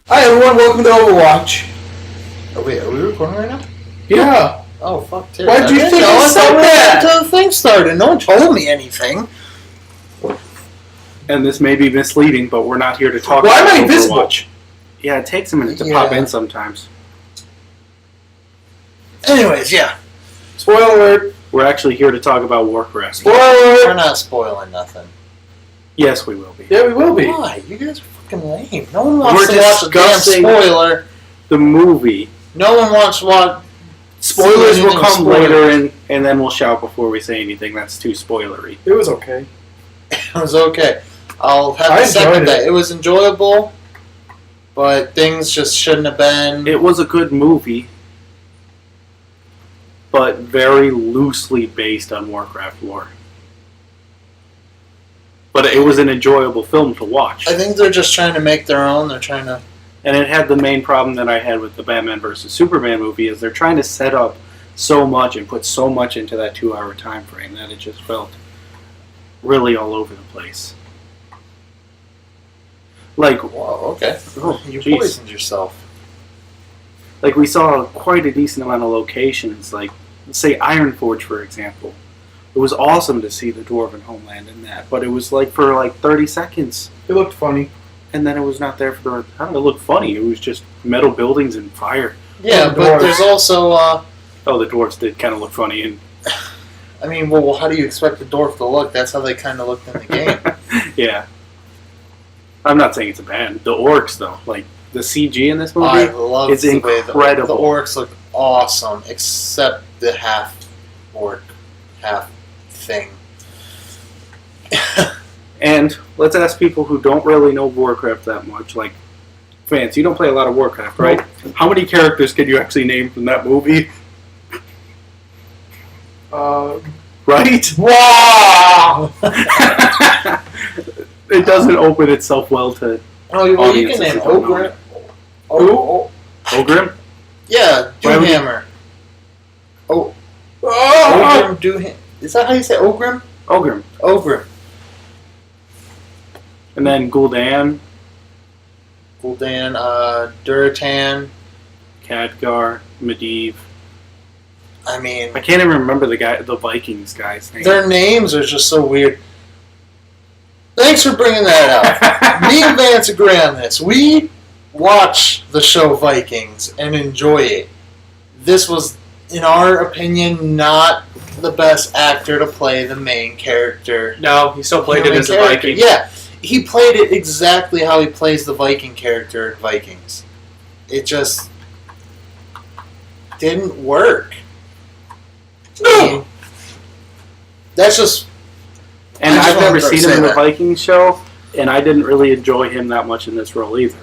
Hi everyone, welcome to Overwatch. Oh wait, are we recording right now? Yeah. Oh fuck, Terry. Why'd you think I said that? Until the thing started. No one told me anything. And this may be misleading, but we're not here to talk Why about am I invisible? Overwatch. Yeah, it takes a minute to pop in sometimes. Anyways, yeah. Spoiler alert. We're actually here to talk about Warcraft. Spoiler We're alert. not spoiling nothing. Yes, we will be. Yeah, we will be. Why? You guys are fucking lame. No one wants We're to watch a damn discussing- spoiler. The movie. No one wants to watch... Spoilers will anything come spoilers. later, and then we'll shout before we say anything that's too spoilery. It was okay. It was okay. I'll have I to second enjoyed that. it. It was enjoyable, but things just shouldn't have been... It was a good movie, but very loosely based on Warcraft lore. But it was an enjoyable film to watch. I think they're just trying to make their own. They're trying to... And it had the main problem that I had with the Batman vs. Superman movie is they're trying to set up so much and put so much into that 2-hour time frame that it just felt really all over the place. Like, Whoa, okay. oh, You jeez. poisoned yourself. Like we saw quite a decent amount of locations, like say Ironforge for example. It was awesome to see the Dwarven homeland in that, but it was like for like 30 seconds. It looked funny. And then it was not there for the... How did it look funny? It was just metal buildings and fire. Yeah, the but dwarves. there's also... Oh, the dwarves did kind of look funny. And I mean, well, how do you expect a dwarf to look? That's how they kind of looked in the game. yeah. I'm not saying it's a bad. The orcs, though. Like, the CG in this movie, I love it's the way the incredible. orcs look awesome, except the half orc, half thing. And let's ask people who don't really know Warcraft that much. Like, Vance, you don't play a lot of Warcraft, right? How many characters can you actually name from that movie? Right? Wow! It doesn't open itself well to Oh, well, you can audiences name who don't know Ogre. it. Oh, Ogrim? yeah, Why would you- Doomhammer. Oh, Oh! Ogrim Doomhammer. Is that how you say Ogrim? Ogrim. Ogrim. And then Gul'dan, Gul'dan, Duratan. Khadgar, Medivh. I mean, I can't even remember the Vikings guy's name. their names are just so weird. Thanks for bringing that up. Me and Vance agree on this. We watch the show Vikings and enjoy it. This was, in our opinion, not the best actor to play the main character. No, he still played it Human as a character. Viking. Yeah, he played it exactly how he plays the Viking character in Vikings. It just didn't work. I mean, that's just... And I just I've never wanted to seen say him in the that. Vikings show, and I didn't really enjoy him that much in this role either.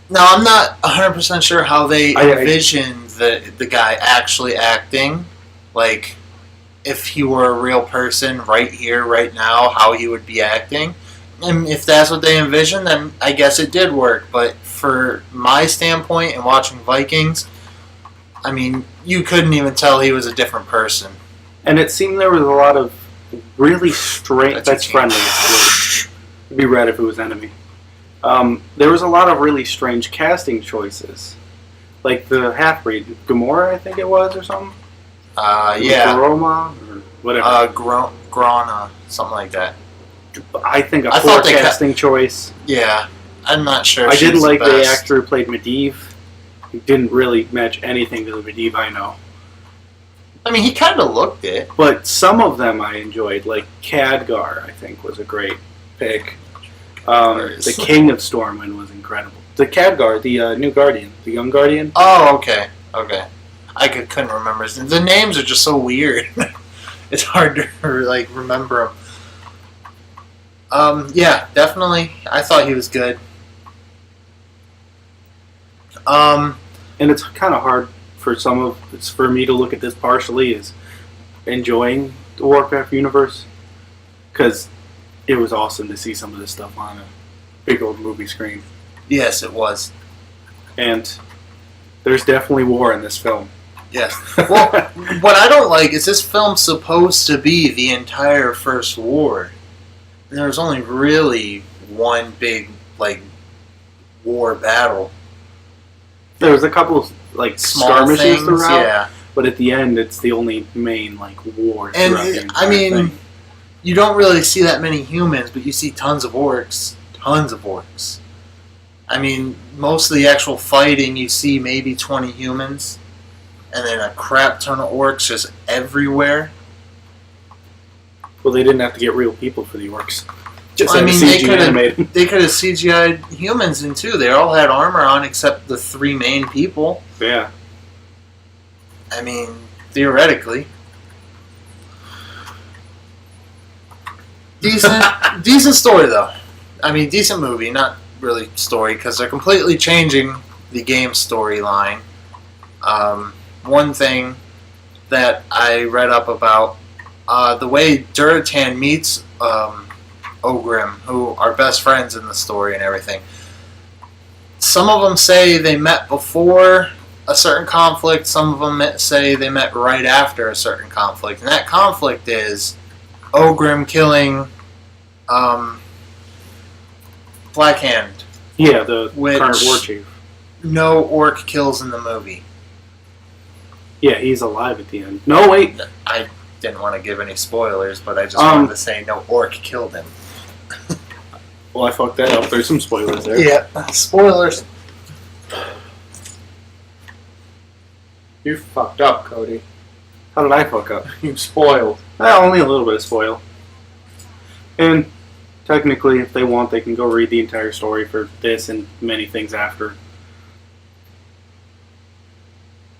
Now, I'm not 100% sure how they I- envisioned the guy actually acting. Like, if he were a real person right here, right now, how he would be acting. And if that's what they envisioned, then I guess it did work. But for my standpoint and watching Vikings, I mean, you couldn't even tell he was a different person. And it seemed there was a lot of really strange... That's friendly. It's blue. It'd be red if it was enemy. There was a lot of really strange casting choices. Like the half-breed, Gamora, I think it was, or something? Yeah. Roma, or whatever. Grana, something like that. I think a I poor thought they casting choice. Yeah, I'm not sure. I didn't she's like the best. actor who played Medivh. He didn't really match anything to the Medivh I know. I mean, he kind of looked it. But some of them I enjoyed, like Khadgar, I think, was a great pick. The King of Stormwind was incredible. The Khadgar, the new Guardian, the young Guardian. Oh, okay. I couldn't remember. The names are just so weird. It's hard to like remember them. Yeah, definitely. I thought he was good. And it's kind of hard for me to look at this partially as enjoying the Warcraft universe, because it was awesome to see some of this stuff on a big old movie screen. Yes, it was. And there's definitely war in this film. Yes. Well, what I don't like is this film's supposed to be the entire First War. And there was only really one big, like, war battle. There was a couple of like Small skirmishes things, throughout, yeah. but at the end, it's the only main like war. And throughout the I entire mean, thing. you don't really see that many humans, but you see tons of orcs. Tons of orcs. I mean, most of the actual fighting, you see maybe 20 humans, and then a crap ton of orcs just everywhere. Well, they didn't have to get real people for the orcs. Just I had mean, CG animated. they could have CGI'd humans in too. They all had armor on except the 3 main people. Yeah. I mean, theoretically. Decent story though. I mean, decent movie, not really story, because they're completely changing the game storyline. One thing that I read up about, the way Duratan meets Ogrim, who are best friends in the story and everything. Some of them say they met before a certain conflict, some of them say they met right after a certain conflict, and that conflict is Ogrim killing Blackhand. Yeah, the Which- current war chief. No orc kills in the movie. Yeah, he's alive at the end. No, wait. I didn't want to give any spoilers, but I just Um, wanted to say no orc killed him. Well, I fucked that up. There's some spoilers there. Yeah, spoilers. You fucked up, Cody. How did I fuck up? You spoiled. Only a little bit of spoil. And technically, if they want, they can go read the entire story for this and many things after.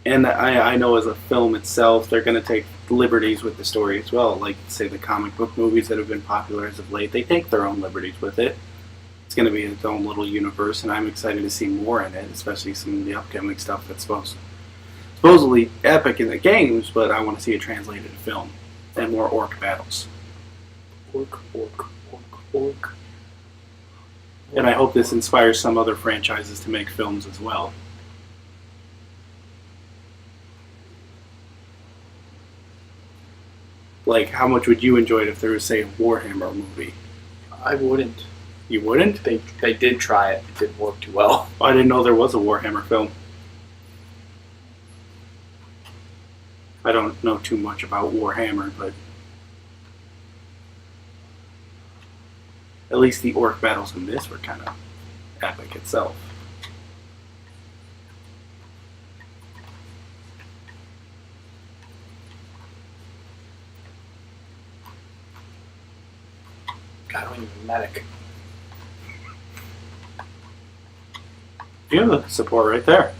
And I know as a film itself, they're going to take liberties with the story as well. Like, say, the comic book movies that have been popular as of late, they take their own liberties with it. It's going to be its own little universe, and I'm excited to see more in it, especially some of the upcoming stuff that's supposedly epic in the games, but I want to see it translated to film and more orc battles. Orc. And I hope this inspires some other franchises to make films as well. Like, how much would you enjoy it if there was, say, a Warhammer movie? I wouldn't. You wouldn't? They did try it. It didn't work too well. I didn't know there was a Warhammer film. I don't know too much about Warhammer, but at least the orc battles in this were kind of epic itself. God, I don't even medic. You have the support right there.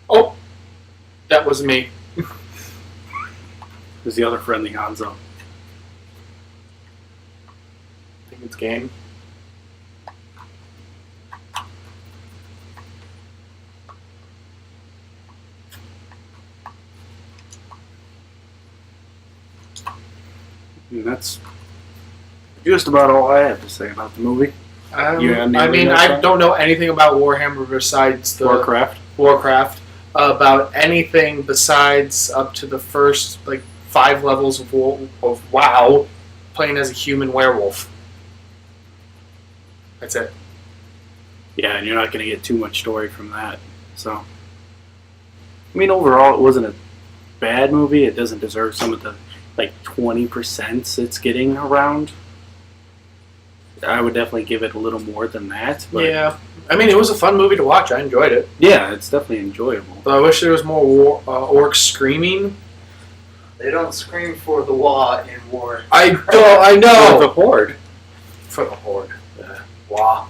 Oh, that was me. There's the other friendly Hanzo. I think it's game. And that's just about all I have to say about the movie. Yeah, I mean, I don't know anything about Warhammer besides the Warcraft. About anything besides up to the first 5 levels of WoW, playing as a human werewolf. That's it. Yeah, and you're not going to get too much story from that. So, I mean, overall, it wasn't a bad movie. It doesn't deserve some of the 20% it's getting around. I would definitely give it a little more than that. But Yeah, I mean, it was a fun movie to watch. I enjoyed it. yeah, it's definitely enjoyable. But I wish there was more orcs screaming. They don't scream for the Wa in war. I know. The Horde. For the Horde. Wow.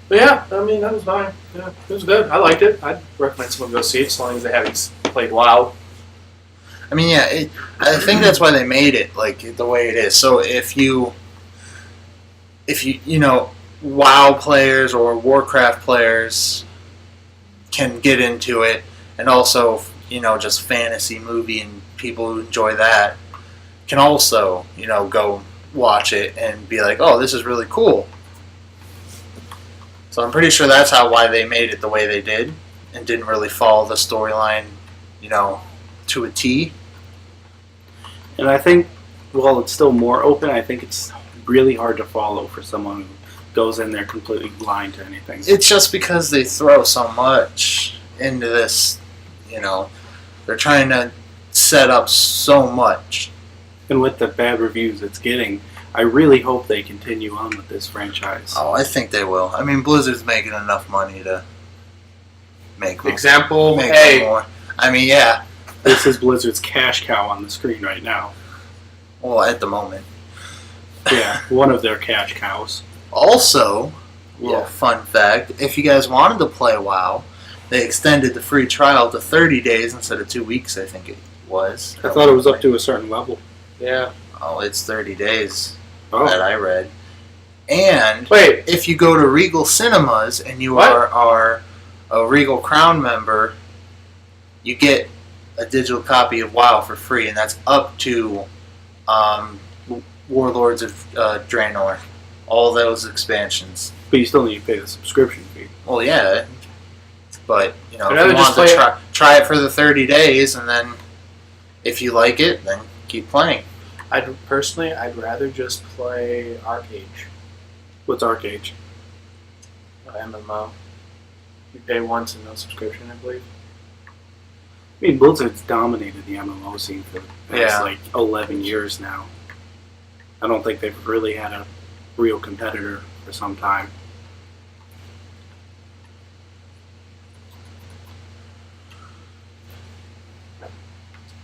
But yeah, I mean, that was fine. Yeah, it was good. I liked it. I'd recommend someone go see it as long as they haven't played WoW. I mean, yeah, I think that's why they made it the way it is. So if you WoW players or Warcraft players can get into it, and also just fantasy movie and people who enjoy that can also go watch it and be like, oh, this is really cool. So I'm pretty sure that's why they made it the way they did and didn't really follow the storyline, to a T. And I think while it's still more open, I think it's really hard to follow for someone who goes in there completely blind to anything. It's just because they throw so much into this, they're trying to set up so much. And with the bad reviews it's getting, I really hope they continue on with this franchise. Oh, I think they will. I mean, Blizzard's making enough money to make Example make A. more. I mean, yeah. This is Blizzard's cash cow on the screen right now. Well, at the moment. Yeah, one of their cash cows. Also, little fun fact, if you guys wanted to play WoW, they extended the free trial to 30 days instead of 2 weeks, I think it was. I thought it was up to a certain level. Yeah. Oh, it's 30 days Oh. that I read. And Wait. if you go to Regal Cinemas and you are a Regal Crown member, you get a digital copy of WoW for free, and that's up to Warlords of Draenor. All those expansions. But you still need to pay the subscription fee. Well, yeah. But, if I'd you rather want just to try it for the 30 days, and then if you like it, then keep playing. I'd rather just play Arcage. What's Arcage? MMO. You pay once and no subscription, I believe. I mean, Blizzard's dominated the MMO scene for the past, Yeah. 11 years now. I don't think they've really had a real competitor for some time.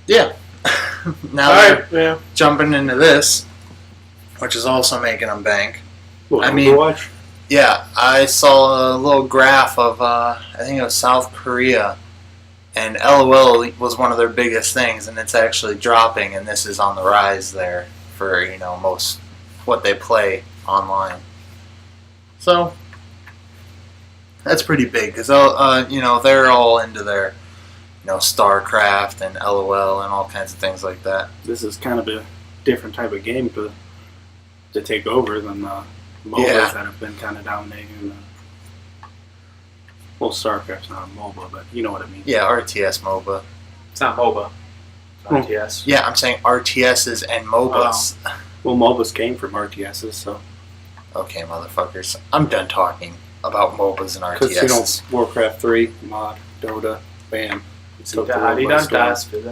Yeah. Now Alright, they're jumping into this, which is also making them bank. What, I mean- Overwatch? Yeah, I saw a little graph of, I think it was South Korea, and LOL was one of their biggest things, and it's actually dropping, and this is on the rise there for, most what they play online. So, that's pretty big, because, they're all into their, StarCraft and LOL and all kinds of things like that. This is kind of a different type of game to take over than the MOBAs Yeah. that have been kind of dominating. Well, StarCraft's not a MOBA, but you know what I mean. Yeah, RTS MOBA. It's not MOBA. It's Hmm. RTS. Yeah, I'm saying RTSs and MOBAs. Well, MOBAs came from RTSs, so... Okay, motherfuckers. I'm done talking about MOBAs and Because, RTSs. Warcraft 3, mod, Dota, bam. Took the world by storm.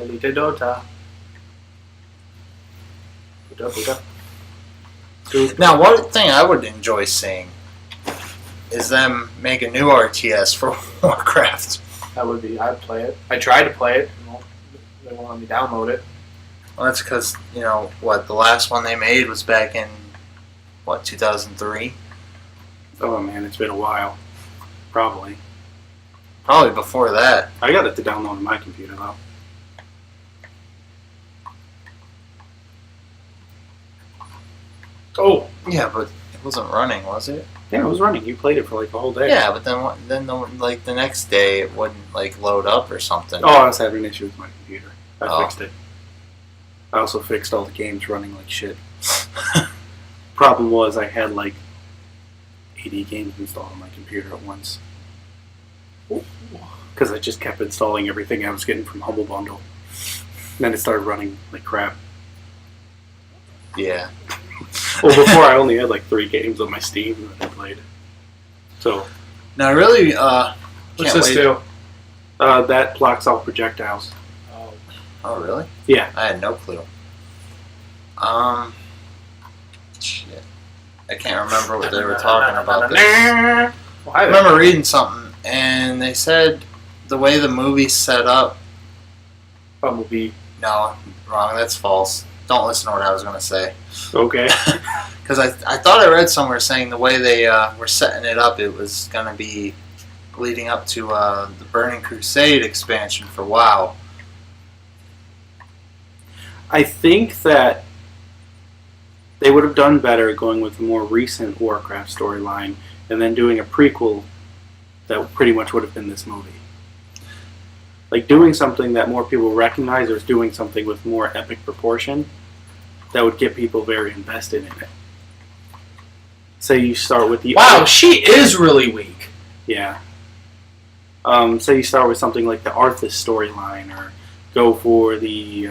Now, one thing I would enjoy seeing is them make a new RTS for Warcraft. I'd play it. I tried to play it. They won't let me download it. Well, that's because, the last one they made was back in, 2003? Oh man, it's been a while. Probably. Probably before that. I got it to download on my computer though. Oh, Yeah, but it wasn't running, was it? Yeah, it was running. You played it for like a whole day. Yeah, but then the next day it wouldn't load up or something. Oh, I was having an issue with my computer. I Oh. fixed it. I also fixed all the games running like shit. Problem was I had like 80 games installed on my computer at once. Because I just kept installing everything I was getting from Humble Bundle. And then it started running like crap. Yeah. Well, before I only had like 3 games on my Steam that I played. So, Now, I really, what's can't this wait. do? that blocks out projectiles. Oh, Oh, really? Yeah. I had no clue. Shit. I can't remember what they were talking about this. I remember reading something, and they said the way the movie's set up. Bumblebee. No, wrong. That's false. Don't listen to what I was going to say. Okay. Because I thought I read somewhere saying the way they were setting it up, it was going to be leading up to the Burning Crusade expansion for WoW. I think that they would have done better going with the more recent Warcraft storyline and then doing a prequel that pretty much would have been this movie. Like doing something that more people recognize or doing something with more epic proportion that would get people very invested in it. Say you start with the... Wow, she is really weak. Yeah. Say you start with something like the Arthas storyline or go for the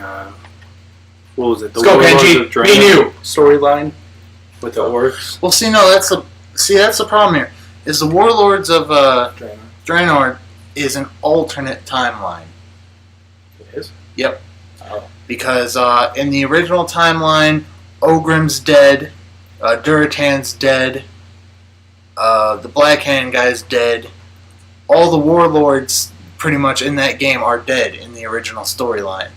what was it? The Let's go, Warlords Genji. of Draenor Me and you. storyline with the orcs. Well, that's the problem here. Is the Warlords of Draenor is an alternate timeline. It is? Yep. Oh. Because in the original timeline, Ogrim's dead, Duratan's dead, the Black Hand guy's dead. All the Warlords pretty much in that game are dead in the original storyline.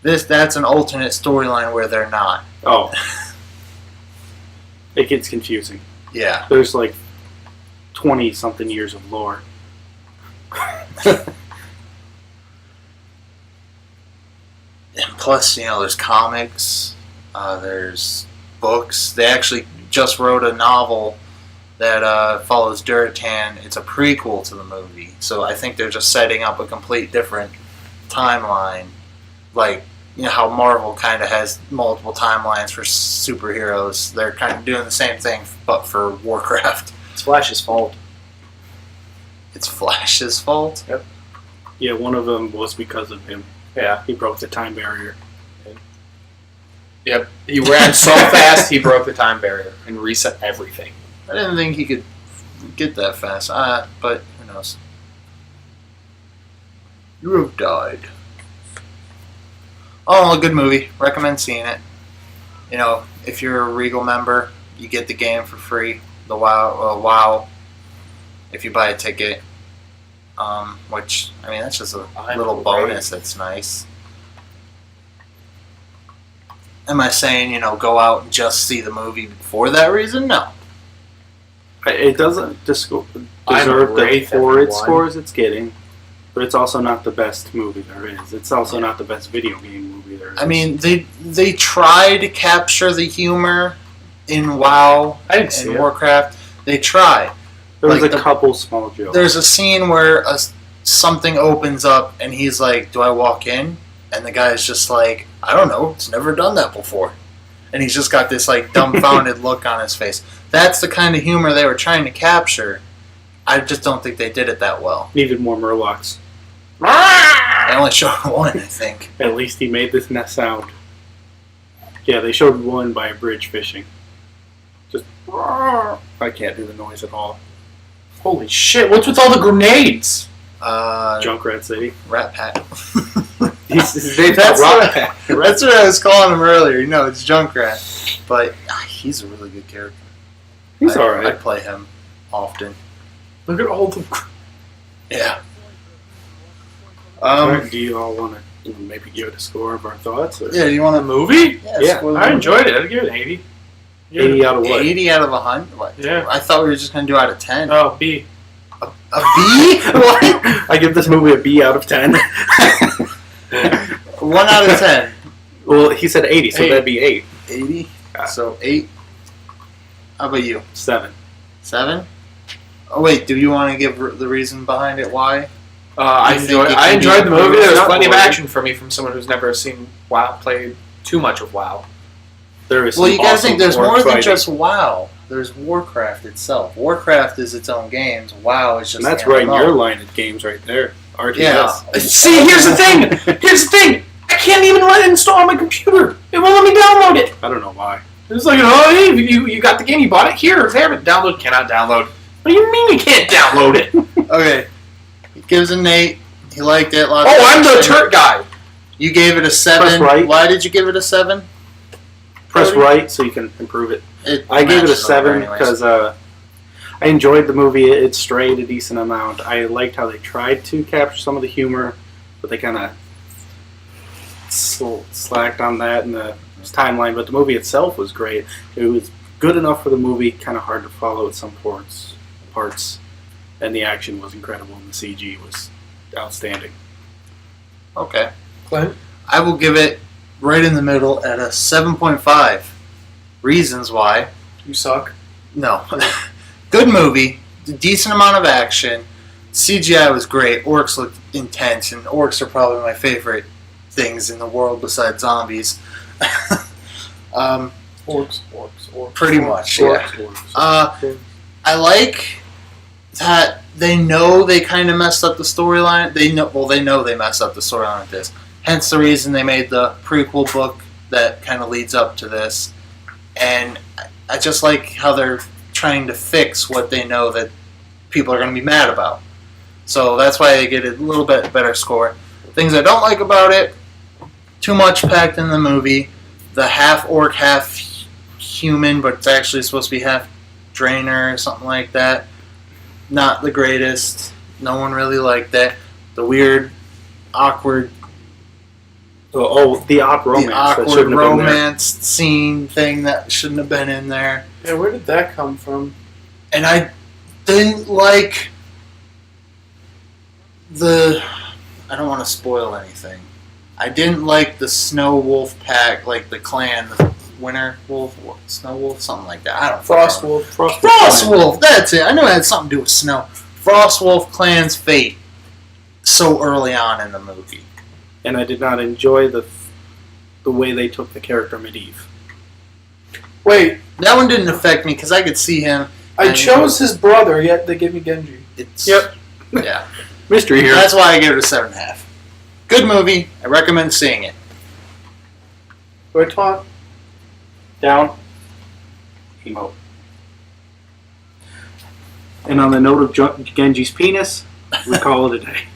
That's an alternate storyline where they're not. Oh. It gets confusing. Yeah. There's like 20-something years of lore. And plus, there's comics, there's books. They actually just wrote a novel that follows Duratan. It's a prequel to the movie, so I think they're just setting up a complete different timeline. Like, how Marvel kind of has multiple timelines for superheroes. They're kind of doing the same thing, but for Warcraft. It's Flash's fault. It's Flash's fault? Yep. Yeah, one of them was because of him. Yeah. He broke the time barrier. Yep. He ran so fast, he broke the time barrier and reset everything. I didn't think he could get that fast, but who knows? You have died. Oh, a good movie. Recommend seeing it. If you're a Regal member, you get the game for free. The WoW. If you buy a ticket, which that's just a little bonus. That's nice. Am I saying go out and just see the movie for that reason? No. It doesn't deserve the horrid scores it's getting, but it's also not the best movie there is. It's also not the best video game movie there is. They try to capture the humor in WoW and Warcraft. They try. There was a couple small jokes. There's a scene where something opens up and he's like, "Do I walk in?" And the guy's just like, "I don't know. It's never done that before." And he's just got this like dumbfounded look on his face. That's the kind of humor they were trying to capture. I just don't think they did it that well. Needed more Murlocs. They only showed one, I think. At least he made this sound. Yeah, they showed one by a bridge fishing. Just... I can't do the noise at all. Holy shit, what's with all the grenades? Junkrat City. Rat Pack. That's That's what I was calling him earlier. It's Junkrat. But he's a really good character. He's alright. I play him often. Look at all the... Yeah. Do you all want to maybe give it a score of our thoughts? Or? Yeah, do you want a movie? Yeah. I enjoyed it. I'd give it an 80. 80 out of what? 80 out of 100? What? Yeah. I thought we were just going to do out of 10. Oh, B. A B? What? I give this movie a B out of 10. 1 out of 10. Well, he said 80, so that'd be 8. 80? So 8. How about you? 7. 7? Oh, wait, do you want to give the reason behind it? Why? I enjoyed the movie. There was plenty of action for me from someone who's never seen WoW, played too much of WoW. There is well, you gotta think, there's more than just WoW. There's Warcraft itself. Warcraft is its own games. WoW is just... And that's right in your line of games right there. RTS. Yeah. See, here's the thing! I can't even let it install on my computer. It won't let me download it. I don't know why. It's like, oh, hey, you got the game, you bought it, here, have it, download, cannot download. What do you mean you can't download it? Okay. He gives a Nate. He liked it. I'm the turret guy. You gave it a 7. Press right. Why did you give it a 7? Press right so you can improve it. I gave it a 7 because I enjoyed the movie. It strayed a decent amount. I liked how they tried to capture some of the humor, but they kind of slacked on that in the timeline. But the movie itself was great. It was good enough for the movie, kind of hard to follow at some parts. And the action was incredible, and the CG was outstanding. Okay. Clint? I will give it right in the middle at a 7.5. Reasons why. You suck. No. Good movie. Decent amount of action. CGI was great. Orcs looked intense, and orcs are probably my favorite things in the world besides zombies. Orcs. Pretty much, orcs. I like that they know they kind of messed up the storyline. They know they messed up the storyline with this. Hence the reason they made the prequel book that kind of leads up to this. And I just like how they're trying to fix what they know that people are going to be mad about. So that's why they get a little bit better score. Things I don't like about it, too much packed in the movie. The half orc, half human, but it's actually supposed to be half drainer or something like that. Not the greatest. No one really liked that. The weird, awkward, the awkward romance scene thing that shouldn't have been in there. Yeah, where did that come from? And I didn't like I don't want to spoil anything. I didn't like the Snow Wolf pack, like the clan, the Winter Wolf, Snow Wolf, something like that. I don't know. Frost Wolf. Frost Wolf, that's it. I knew it had something to do with snow. Frost Wolf clan's fate so early on in the movie. And I did not enjoy the way they took the character Medivh. Wait, that one didn't affect me because I could see him. I chose his brother, yet they gave me Genji. Yep. Yeah. Mystery here. That's why I gave it a 7.5. Good movie. I recommend seeing it. Do I talk? Down. Emote. And on the note of Genji's penis, we call it a day.